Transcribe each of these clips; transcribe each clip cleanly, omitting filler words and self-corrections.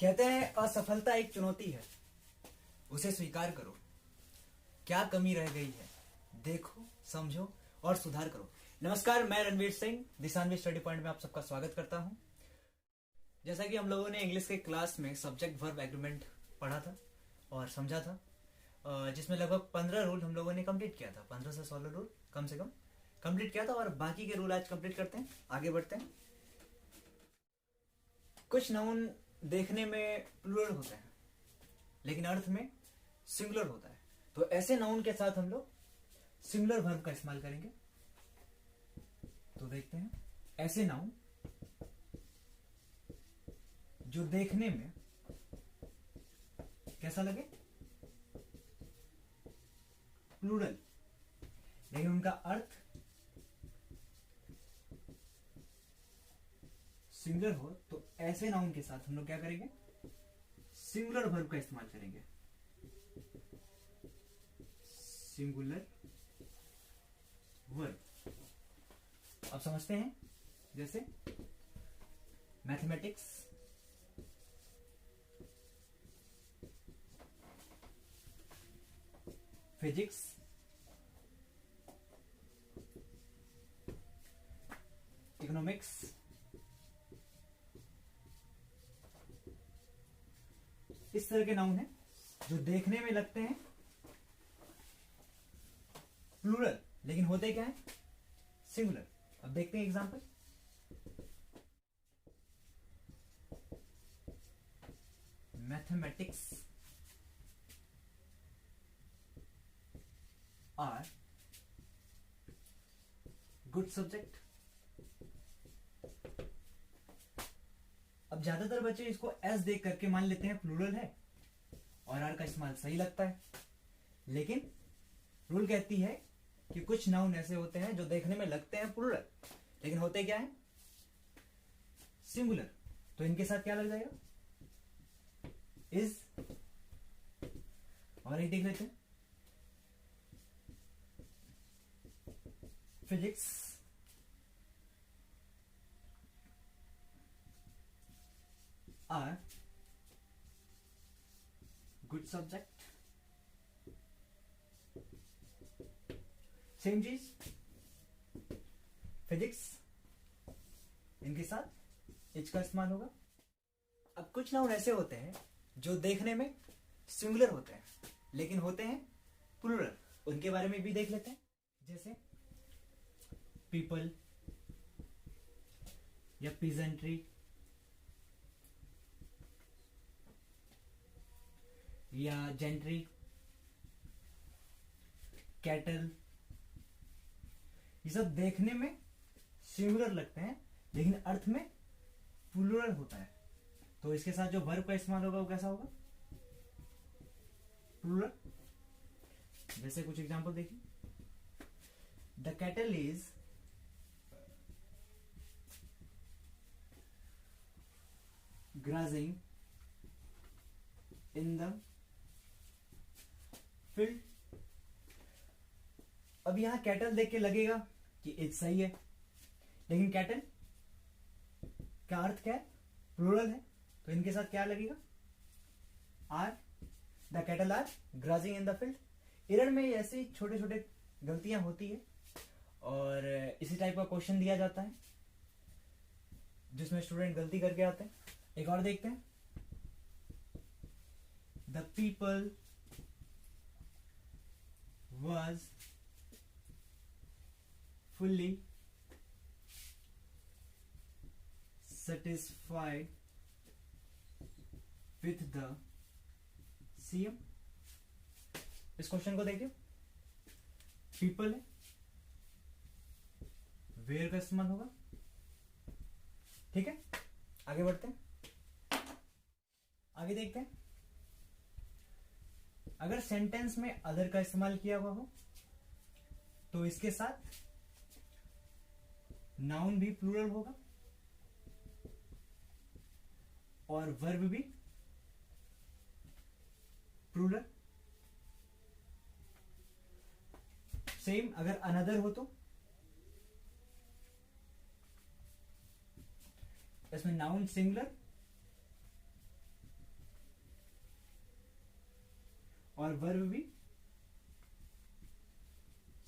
कहते हैं असफलता एक चुनौती है, उसे स्वीकार करो। क्या कमी रह गई है, देखो, समझो और सुधार करो। नमस्कार, मैं रणवीर सिंह दिशान्वी स्टडी पॉइंट में आप सबका स्वागत करता हूं। जैसा कि हम लोगों ने इंग्लिश के क्लास में सब्जेक्ट वर्ब एग्रीमेंट पढ़ा था और समझा था, जिसमें लगभग 15 रूल हम लोगों ने कंप्लीट किया था। 15 से 16 रूल कम से कम कंप्लीट किया था और बाकी के रूल आज कंप्लीट करते हैं, आगे बढ़ते हैं। कुछ नाउन देखने में प्लूरल होते हैं लेकिन अर्थ में सिंगुलर होता है, तो ऐसे नाउन के साथ हम लोग सिंगुलर वर्ब का इस्तेमाल करेंगे। तो देखते हैं ऐसे नाउन जो देखने में कैसा लगे, प्लूरल, लेकिन उनका अर्थ सिंगुलर हो। तो ऐसे नाउन के साथ हम लोग क्या करेंगे, सिंगुलर वर्ब का इस्तेमाल करेंगे। सिंगुलर वर्ब अब समझते हैं। जैसे मैथमेटिक्स, फिजिक्स, इकोनॉमिक्स, इस तरह के नाउन हैं जो देखने में लगते हैं प्लूरल लेकिन होते क्या है, सिंगुलर। अब देखते हैं example. Mathematics are good subject. अब ज्यादातर बच्चे इसको एस देख करके मान लेते हैं प्लूरल है और आर का इस्तेमाल सही लगता है, लेकिन रूल कहती है कि कुछ नाउन ऐसे होते हैं जो देखने में लगते हैं प्लूरल लेकिन होते क्या है, सिंगुलर। तो इनके साथ क्या लग जाएगा, इज। और एक देख लेते हैं, physics are good subject. Same चीज फिजिक्स, इनके साथ इज का इस्तेमाल होगा। अब कुछ नाउन ऐसे होते हैं जो देखने में सिंगुलर होते हैं लेकिन होते हैं प्लूरल, उनके बारे में भी देख लेते हैं। जैसे पीपल या पीजेंट्री या जेंट्री, कैटल, ये सब देखने में सिंगुलर लगते हैं लेकिन अर्थ में प्लूरल होता है। तो इसके साथ जो वर्ब का इस्तेमाल होगा वो कैसा होगा, प्लूरल। जैसे कुछ एग्जांपल देखिए, the cattle is grazing in the field. अब यहां कैटल देख के लगेगा कि इज सही है, लेकिन कैटल का अर्थ क्या है, प्लूरल है, तो इनके साथ क्या लगेगा, are. The cattle are grazing in the field. Error में ऐसी छोटे छोटे गलतियां होती है और इसी टाइप का क्वेश्चन दिया जाता है जिसमें स्टूडेंट गलती करके आते हैं। एक और देखते हैं, the people was fully satisfied with the CM। इस क्वेश्चन को देखिए, पीपल है, वेयर का इस्तेमाल होगा। ठीक है, आगे बढ़ते हैं। आगे देखते हैं, अगर सेंटेंस में अदर का इस्तेमाल किया हुआ हो तो इसके साथ नाउन भी प्लूरल होगा और वर्ब भी प्लूरल। सेम अगर अनदर हो तो इसमें नाउन सिंगुलर और वर्ब भी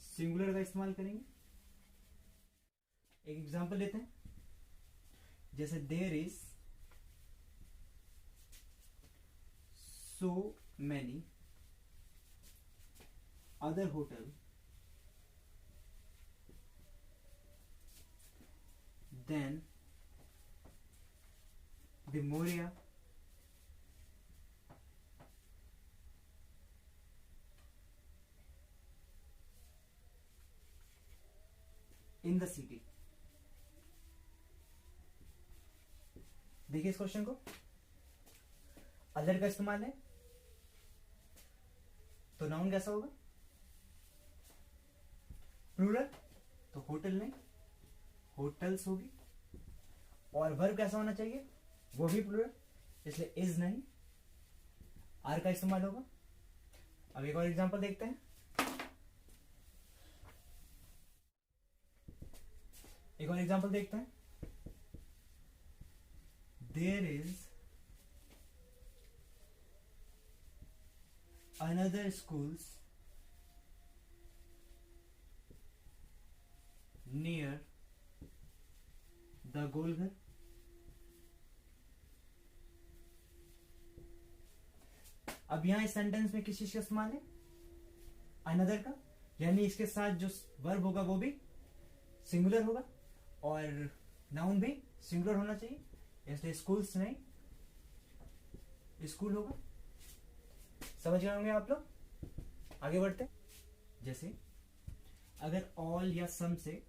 सिंगुलर का इस्तेमाल करेंगे। एक एग्जांपल लेते हैं, जैसे there is so many other hotel than the Maurya in the city. देखिए इस क्वेश्चन को, अदर का इस्तेमाल है तो नाउन कैसा होगा, प्लूरल, तो होटल नहीं होटल्स होगी। और वर्ब कैसा होना चाहिए, वो भी प्लूरल, इसलिए इज नहीं, आर का इस्तेमाल होगा। अब एक और एग्जांपल देखते हैं, एक और एग्जांपल देखते हैं। There is another schools near the Golghar. अब यहां इस सेंटेंस में किस चीज का इस्तेमाल है, अनदर का, यानी इसके साथ जो वर्ब होगा वो भी सिंगुलर होगा और नाउन भी सिंगुलर होना चाहिए, इसलिए स्कूल्स नहीं स्कूल होगा। समझ गए होंगे आप लोग। आगे बढ़ते हैं, जैसे अगर ऑल या सम से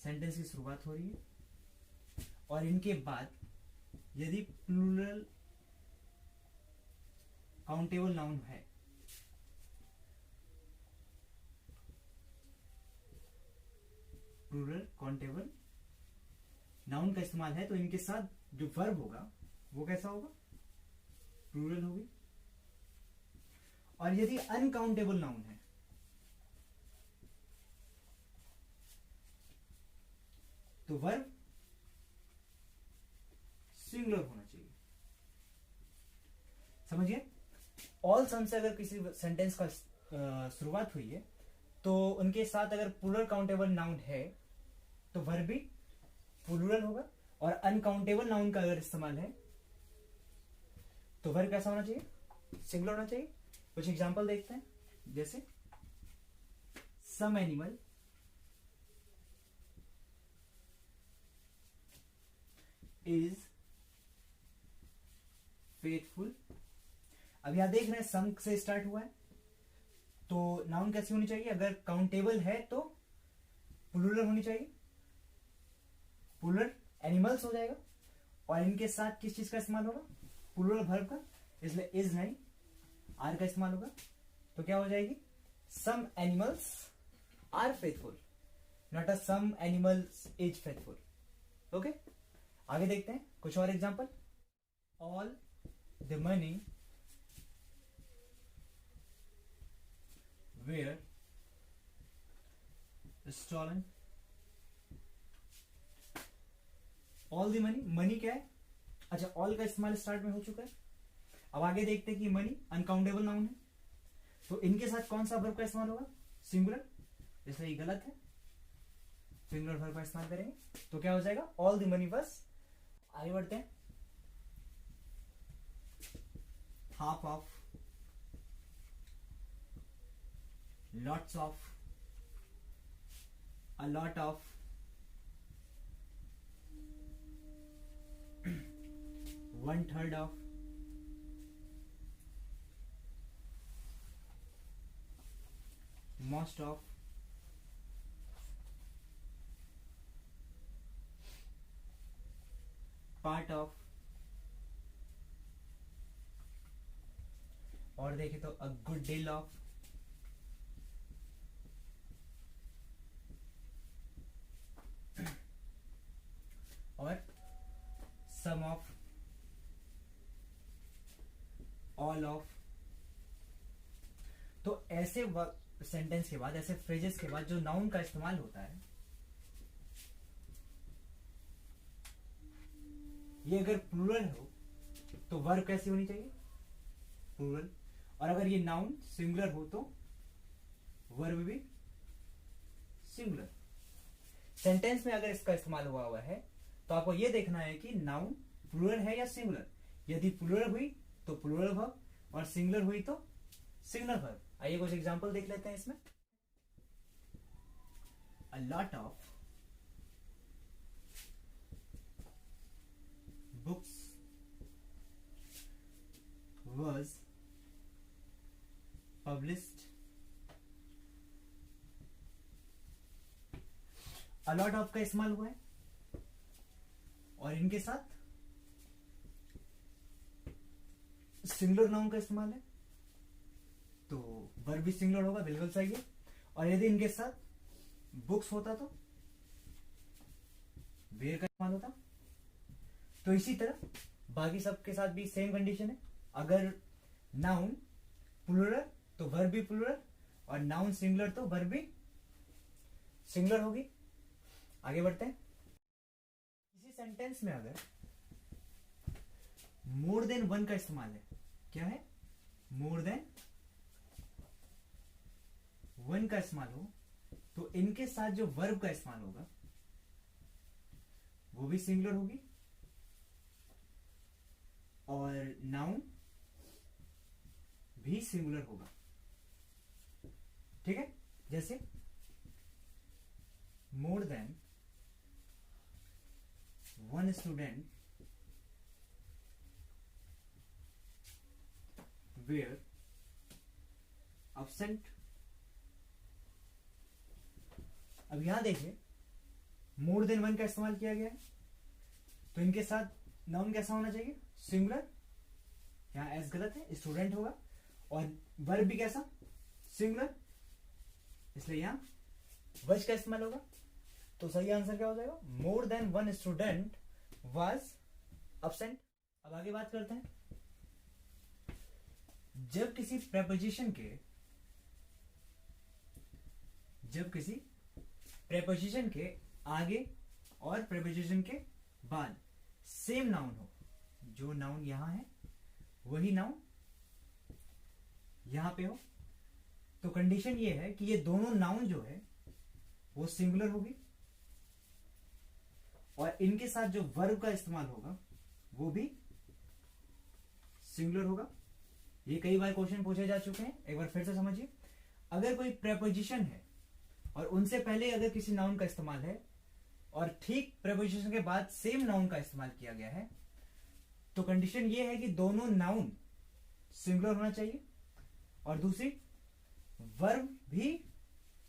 सेंटेंस की शुरुआत हो रही है और इनके बाद यदि प्लूरल काउंटेबल नाउन है, प्लूरल काउंटेबल नाउन का इस्तेमाल है, तो इनके साथ जो वर्ब होगा वो कैसा होगा, प्लूरल होगी। और यदि अनकाउंटेबल नाउन है तो वर्ब सिंगुलर होना चाहिए। समझिए, ऑल सम से अगर किसी सेंटेंस का शुरुआत हुई है तो उनके साथ अगर प्लूरल काउंटेबल नाउन है तो वर्ब भी प्लूरल होगा, और अनकाउंटेबल नाउन का अगर इस्तेमाल है तो वर्ब कैसा होना चाहिए, सिंगुलर होना चाहिए। कुछ एग्जांपल देखते हैं, जैसे सम एनिमल इज फेथफुल। अब यहां देख रहे हैं सम से स्टार्ट हुआ है, तो नाउन कैसी होनी चाहिए, अगर काउंटेबल है तो प्लूरल होनी चाहिए, प्लूरल एनिमल्स हो जाएगा। और इनके साथ किस चीज का इस्तेमाल होगा, प्लूरल वर्ब का, इसलिए इज नहीं आर का इस्तेमाल होगा। तो क्या हो जाएगी, some animals are faithful, not a some animals is faithful. Okay, आगे देखते हैं कुछ और example. All the money were stolen. All the money, money क्या है, अच्छा ऑल का इस्तेमाल स्टार्ट में हो चुका है। अब आगे देखते हैं कि मनी अनकाउंटेबल नाउन है, तो इनके साथ कौन सा वर्ब का इस्तेमाल होगा, सिंगुलर, इसलिए ये गलत है, सिंगुलर वर्ब का इस्तेमाल करेंगे तो क्या हो जाएगा, ऑल द मनी बस। आगे बढ़ते हैं, half of, lots of, a lot of, one third of, most of, part of, और देखें तो a good deal of, और some of, all of। तो ऐसे सेंटेंस के बाद, ऐसे फ्रेजेस के बाद जो नाउन का इस्तेमाल होता है, ये अगर प्लूरल हो तो वर्ब कैसी होनी चाहिए, प्लूरल, और अगर ये नाउन सिंगुलर हो तो वर्ब भी सिंगुलर। सेंटेंस में अगर इसका इस्तेमाल हुआ है तो आपको यह देखना है कि नाउन प्लूरल है या सिंगुलर। यदि प्लूरल हुई तो प्लूरल वर्ब, और सिंगुलर हुई तो सिंगुलर वर्ब। आइए कुछ एग्जांपल देख लेते हैं इसमें। A lot of books was published. A lot of का इस्तेमाल हुआ है और इनके साथ सिंगुलर नाउन का इस्तेमाल है, तो वर्ब भी सिंगुलर होगा, बिल्कुल सही है। और यदि इनके साथ बुक्स होता तो वेयर का इस्तेमाल होता। तो इसी तरह बाकी सबके साथ भी सेम कंडीशन है। अगर नाउन प्लूरल तो वर्ब भी प्लूरल, और नाउन सिंगुलर तो वर्ब भी सिंगुलर होगी। आगे बढ़ते हैं। इसी सेंटेंस में अगर मोर देन वन का इस्तेमाल है, क्या है, मोर देन वन का इस्तेमाल हो, तो इनके साथ जो वर्ब का इस्तेमाल होगा वो भी सिंगुलर होगी, और नाउन भी सिंगुलर होगा। ठीक है, जैसे more than one student were absent। अब यहां देखिए मोर देन वन का इस्तेमाल किया गया है, तो इनके साथ नाउन कैसा होना चाहिए, सिंगुलर। यहां एस गलत है, स्टूडेंट होगा, और वर्ब भी कैसा, सिंगुलर, इसलिए यहां वज का इस्तेमाल होगा। तो सही आंसर क्या हो जाएगा, मोर than one student was absent। अब आगे बात करते हैं। जब किसी प्रेपोजिशन के आगे और प्रेपोजिशन के बाद सेम नाउन हो, जो नाउन यहां है वही नाउन यहां पे हो, तो कंडीशन ये है कि ये दोनों नाउन जो है वो सिंगुलर होगी, और इनके साथ जो वर्ब का इस्तेमाल होगा वो भी सिंगुलर होगा। ये कई बार क्वेश्चन पूछे जा चुके हैं, एक बार फिर से समझिए। अगर कोई प्रेपोजिशन है और उनसे पहले अगर किसी नाउन का इस्तेमाल है, और ठीक प्रेपोजिशन के बाद सेम नाउन का इस्तेमाल किया गया है, तो कंडीशन ये है कि दोनों नाउन सिंगुलर होना चाहिए, और दूसरी वर्ब भी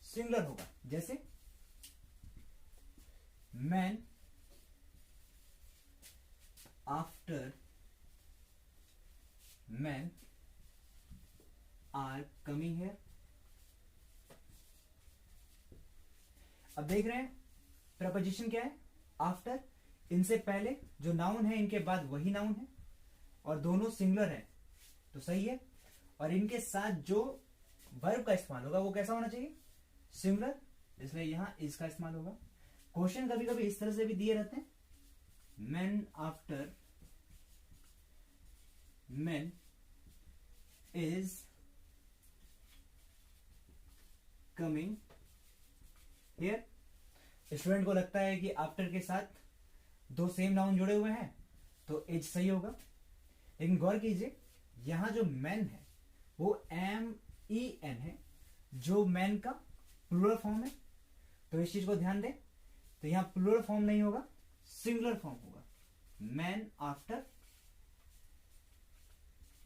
सिंगुलर होगा। जैसे man after man are coming here. अब देख रहे हैं प्रपोजिशन क्या है, आफ्टर, इनसे पहले जो नाउन है इनके बाद वही नाउन है, और दोनों सिंगुलर है तो सही है। और इनके साथ जो वर्ब का इस्तेमाल होगा वो कैसा होना चाहिए, सिंगुलर, इसलिए यहां इसका इस्तेमाल होगा। क्वेश्चन कभी कभी इस तरह से भी दिए रहते हैं, man after man is coming here. Student को लगता है कि आफ्टर के साथ दो सेम नाउन जुड़े हुए हैं तो इज सही होगा, लेकिन गौर कीजिए यहां जो मैन है वो MEN है, जो मैन का प्लूरल फॉर्म है, तो इस चीज को ध्यान दें। तो यहां प्लूरल फॉर्म नहीं होगा, सिंगुलर फॉर्म होगा, मैन आफ्टर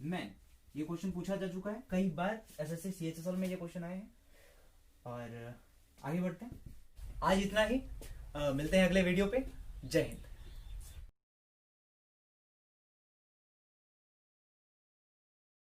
मैन। ये क्वेश्चन पूछा जा चुका है कई बार, SSC CHSL में ये क्वेश्चन आए हैं। और आगे बढ़ते हैं, आज इतना ही, मिलते हैं अगले वीडियो पे। जय हिंद।